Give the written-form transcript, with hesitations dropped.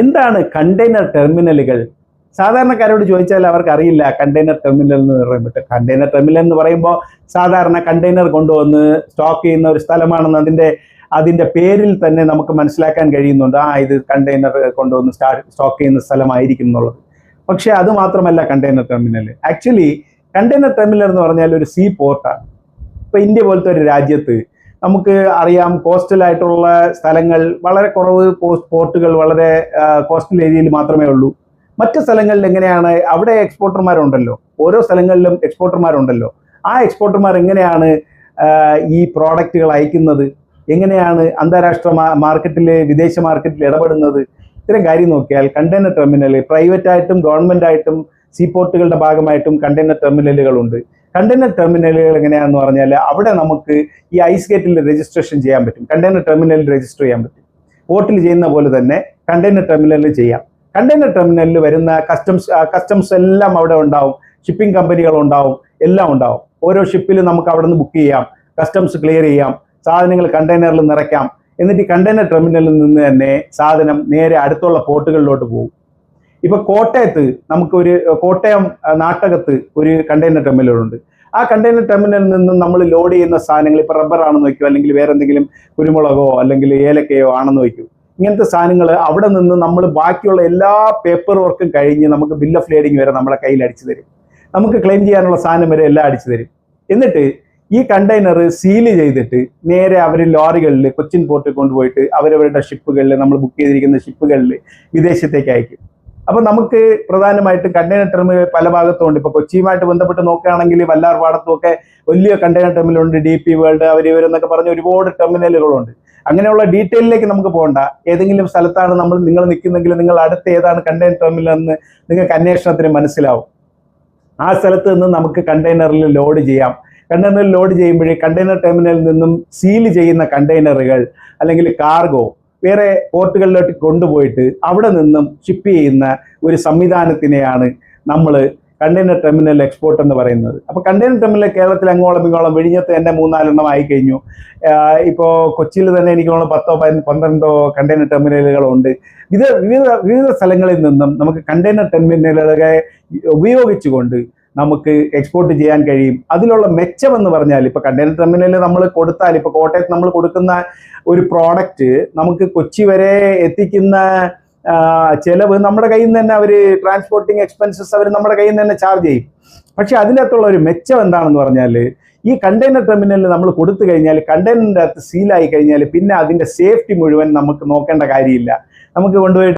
എന്താണ് കണ്ടെയ്നർ ടെർമിനലുകൾ? സാധാരണക്കാരോട് ചോദിച്ചാൽ അവർക്ക് അറിയില്ല കണ്ടെയ്നർ ടെർമിനൽ എന്ന് പറയുമ്പോൾ. കണ്ടെയ്നർ ടെർമിനൽ എന്ന് പറയുമ്പോൾ സാധാരണ കണ്ടെയ്നർ കൊണ്ടുവന്ന് സ്റ്റോക്ക് ചെയ്യുന്ന ഒരു സ്ഥലമാണെന്ന് അതിന്റെ പേരിൽ തന്നെ നമുക്ക് മനസ്സിലാക്കാൻ കഴിയുന്നുണ്ട്. ഇത് കണ്ടെയ്നർ കൊണ്ടുവന്ന് സ്റ്റോക്ക് ചെയ്യുന്ന സ്ഥലമായിരിക്കും എന്നുള്ളത്. പക്ഷെ അത് മാത്രമല്ല container terminal. Actually container terminal എന്ന് പറഞ്ഞാൽ ഒരു സീ പോർട്ടാണ്. ഇപ്പൊ ഇന്ത്യ പോലത്തെ ഒരു രാജ്യത്ത് നമുക്ക് അറിയാം, കോസ്റ്റലായിട്ടുള്ള സ്ഥലങ്ങൾ വളരെ കുറവ്, പോർട്ടുകൾ വളരെ കോസ്റ്റൽ ഏരിയയിൽ മാത്രമേ ഉള്ളൂ. മറ്റു സ്ഥലങ്ങളിൽ എങ്ങനെയാണ്? അവിടെ എക്സ്പോർട്ടർമാരുണ്ടല്ലോ, ഓരോ സ്ഥലങ്ങളിലും എക്സ്പോർട്ടർമാരുണ്ടല്ലോ. ആ എക്സ്പോർട്ടർമാർ എങ്ങനെയാണ് ഈ പ്രോഡക്റ്റുകൾ അയക്കുന്നത്? എങ്ങനെയാണ് അന്താരാഷ്ട്ര മാർക്കറ്റിൽ, വിദേശ മാർക്കറ്റിൽ ഇടപെടുന്നത്? ഇത്തരം കാര്യം നോക്കിയാൽ കണ്ടെയ്നർ ടെർമിനൽ പ്രൈവറ്റ് ആയിട്ടും ഗവൺമെന്റ് ആയിട്ടും സീപോർട്ടുകളുടെ ഭാഗമായിട്ടും കണ്ടെയ്നർ ടെർമിനലുകളുണ്ട്. കണ്ടെയ്നർ ടെർമിനലുകൾ എങ്ങനെയാണെന്ന് പറഞ്ഞാൽ അവിടെ നമുക്ക് ഈ ഐസ് ഗേറ്റിൽ രജിസ്ട്രേഷൻ ചെയ്യാൻ പറ്റും. കണ്ടെയ്നർ ടെർമിനലിൽ രജിസ്റ്റർ ചെയ്യാൻ പറ്റും. പോർട്ടിൽ ചെയ്യുന്ന പോലെ തന്നെ കണ്ടെയ്നർ ടെർമിനലിൽ ചെയ്യാം. കണ്ടെയ്നർ ടെർമിനലിൽ വരുന്ന കസ്റ്റംസ് എല്ലാം അവിടെ ഉണ്ടാവും, ഷിപ്പിംഗ് കമ്പനികൾ ഉണ്ടാവും, എല്ലാം ഉണ്ടാവും. ഓരോ ഷിപ്പിലും നമുക്ക് അവിടെ നിന്ന് ബുക്ക് ചെയ്യാം, കസ്റ്റംസ് ക്ലിയർ ചെയ്യാം, സാധനങ്ങൾ കണ്ടെയ്നറിൽ നിറയ്ക്കാം. എന്നിട്ട് കണ്ടെയ്നർ ടെർമിനലിൽ നിന്ന് തന്നെ സാധനം നേരെ അടുത്തുള്ള പോർട്ടുകളിലോട്ട് പോകും. ഇപ്പൊ കോട്ടയം നാട്ടകത്ത് ഒരു കണ്ടെയ്നർ ടെർമിനലുണ്ട്. ആ കണ്ടെയ്നർ ടെർമിനലിൽ നിന്ന് നമ്മൾ ലോഡ് ചെയ്യുന്ന സാധനങ്ങൾ, ഇപ്പൊ റബ്ബർ ആണെന്ന് വയ്ക്കും, അല്ലെങ്കിൽ വേറെ എന്തെങ്കിലും കുരുമുളകോ അല്ലെങ്കിൽ ഏലക്കയോ ആണെന്ന് വയ്ക്കും. ഇങ്ങനത്തെ സാധനങ്ങൾ അവിടെ നിന്ന് നമ്മൾ ബാക്കിയുള്ള എല്ലാ പേപ്പർ വർക്കും കഴിഞ്ഞ് നമുക്ക് ബിൽ ഓഫ് ലേഡിങ് വരെ നമ്മളെ കയ്യിൽ അടിച്ചു തരും. നമുക്ക് ക്ലെയിം ചെയ്യാനുള്ള സാധനം വരെ എല്ലാം അടിച്ചു തരും. എന്നിട്ട് ഈ കണ്ടെയ്നർ സീൽ ചെയ്തിട്ട് നേരെ അവർ ലോറികളിൽ കൊച്ചിൻ പോർട്ടിൽ കൊണ്ടുപോയിട്ട് അവരവരുടെ ഷിപ്പുകളിൽ, നമ്മൾ ബുക്ക് ചെയ്തിരിക്കുന്ന ഷിപ്പുകളിൽ വിദേശത്തേക്ക് അയക്കും. അപ്പൊ നമുക്ക് പ്രധാനമായിട്ടും കണ്ടെയ്നർ ടെർമിനൽ പല ഭാഗത്തുണ്ട്. ഇപ്പൊ കൊച്ചിയുമായിട്ട് ബന്ധപ്പെട്ട് നോക്കുകയാണെങ്കിൽ വല്ലാർപാടത്തും ഒക്കെ വലിയ കണ്ടെയ്നർ ടെർമിനലുണ്ട്. DP വേൾഡ്, ഇവരെന്നൊക്കെ പറഞ്ഞ ഒരുപാട് ടെർമിനലുകളുണ്ട്. അങ്ങനെയുള്ള ഡീറ്റെയിലേക്ക് നമുക്ക് പോകണ്ട. ഏതെങ്കിലും സ്ഥലത്താണ് നിങ്ങൾ നിൽക്കുന്നെങ്കിൽ നിങ്ങൾ അടുത്ത് ഏതാണ് കണ്ടെയ്നർ ടെർമിനൽ എന്ന് നിങ്ങൾക്ക് അന്വേഷണത്തിന് മനസ്സിലാവും. ആ സ്ഥലത്ത് നിന്ന് നമുക്ക് കണ്ടെയ്നറിൽ ലോഡ് ചെയ്യാം. കണ്ടെയ്നറിൽ ലോഡ് ചെയ്യുമ്പോഴേ കണ്ടെയ്നർ ടെർമിനലിൽ നിന്നും സീൽ ചെയ്യുന്ന കണ്ടെയ്നറുകൾ അല്ലെങ്കിൽ കാർഗോ വേറെ പോർട്ടുകളിലോട്ട് കൊണ്ടുപോയിട്ട് അവിടെ നിന്നും ഷിപ്പ് ചെയ്യുന്ന ഒരു സംവിധാനത്തിനെയാണ് നമ്മൾ കണ്ടെയ്നർ ടെർമിനൽ എക്സ്പോർട്ട് എന്ന് പറയുന്നത്. അപ്പോൾ കണ്ടെയ്നർ ടെർമിനൽ കേരളത്തിൽ അങ്ങോളം ഇങ്ങോളം വിഴിഞ്ഞത്ത് തന്നെ 3-4 ആയി കഴിഞ്ഞു. ഇപ്പോൾ കൊച്ചിയിൽ തന്നെ എനിക്ക് 10-12 കണ്ടെയ്നർ ടെർമിനലുകളുണ്ട്. വിവിധ സ്ഥലങ്ങളിൽ നിന്നും നമുക്ക് കണ്ടെയ്നർ ടെർമിനലുകളെ ഉപയോഗിച്ചുകൊണ്ട് നമുക്ക് എക്സ്പോർട്ട് ചെയ്യാൻ കഴിയും. അതിലുള്ള മെച്ചമെന്ന് പറഞ്ഞാൽ ഇപ്പൊ കണ്ടെയ്നർ ടെർമിനലിൽ നമ്മൾ കൊടുത്താൽ, ഇപ്പൊ കോട്ടയത്ത് നമ്മൾ കൊടുക്കുന്ന ഒരു പ്രോഡക്റ്റ് നമുക്ക് കൊച്ചി വരെ എത്തിക്കുന്ന ചെലവ് നമ്മുടെ കയ്യിൽ നിന്ന് തന്നെ, അവര് ട്രാൻസ്പോർട്ടിങ് എക്സ്പെൻസസ് അവർ നമ്മുടെ കയ്യിൽ നിന്ന് തന്നെ ചാർജ് ചെയ്യും. പക്ഷെ അതിനകത്തുള്ള ഒരു മെച്ചം എന്താണെന്ന് പറഞ്ഞാൽ, ഈ കണ്ടെയ്നർ ടെർമിനലിൽ നമ്മൾ കൊടുത്തു കഴിഞ്ഞാൽ, കണ്ടെയ്നറിൻ്റെ അകത്ത് സീലായി കഴിഞ്ഞാൽ പിന്നെ അതിന്റെ സേഫ്റ്റി മുഴുവൻ നമുക്ക് നോക്കേണ്ട കാര്യമില്ല. നമുക്ക് കൊണ്ടുപോയി